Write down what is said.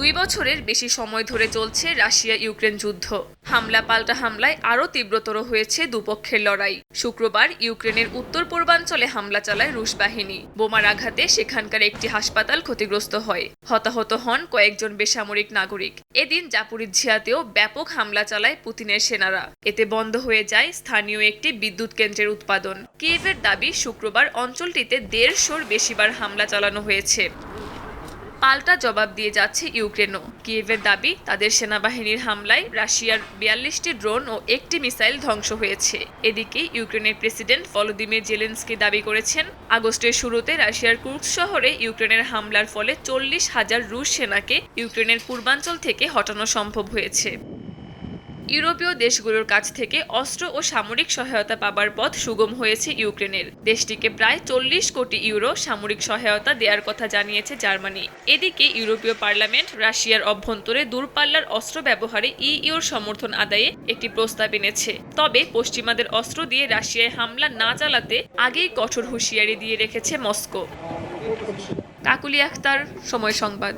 2 বছরের বেশি সময় ধরে চলছে রাশিয়া ইউক্রেন যুদ্ধ। হামলা পাল্টা হামলায় আরও তীব্রতর হয়েছে দুপক্ষের লড়াই। শুক্রবার ইউক্রেনের উত্তর পূর্বাঞ্চলে হামলা চালায় রুশ বাহিনী। বোমার আঘাতে সেখানকার একটি হাসপাতাল ক্ষতিগ্রস্ত হয়। হতাহত হন কয়েকজন বেসামরিক নাগরিক। এদিন জাপোরিঝিয়াতেও ব্যাপক হামলা চালায় পুতিনের সেনারা। এতে বন্ধ হয়ে যায় স্থানীয় একটি বিদ্যুৎ কেন্দ্রের উৎপাদন। কিয়েভের দাবি, শুক্রবার অঞ্চলটিতে 150র বেশিবার হামলা চালানো হয়েছে। পাল্টা জবাব দিয়ে যাচ্ছে ইউক্রেনও। কিয়েভের দাবি, তাদের সেনাবাহিনীর হামলায় রাশিয়ার 42টি ড্রোন ও একটি মিসাইল ধ্বংস হয়েছে। এদিকে ইউক্রেনের প্রেসিডেন্ট ভলোদিমির জেলেনস্কি দাবি করেছেন, আগস্টের শুরুতে রাশিয়ার কুর্স্ক শহরে ইউক্রেনের হামলার ফলে 40,000 রুশ সেনাকে ইউক্রেনের পূর্বাঞ্চল থেকে হটানো সম্ভব হয়েছে। ইউরোপীয় দেশগুলোর কাছ থেকে অস্ত্র ও সামরিক সহায়তা পাবার পথ সুগম হয়েছে ইউক্রেনের। দেশটিকে প্রায় 40 কোটি ইউরো সামরিক সহায়তা দেওয়ার কথা জানিয়েছে জার্মানি। এদিকে ইউরোপীয় পার্লামেন্ট রাশিয়ার অভ্যন্তরে দূরপাল্লার অস্ত্র ব্যবহারে ইইউর সমর্থন আদায়ে একটি প্রস্তাব এনেছে। তবে পশ্চিমাদের অস্ত্র দিয়ে রাশিয়ায় হামলা না চালাতে আগেই কঠোর হুঁশিয়ারি দিয়ে রেখেছে মস্কো। কাকুলি আক্তার, সময় সংবাদ।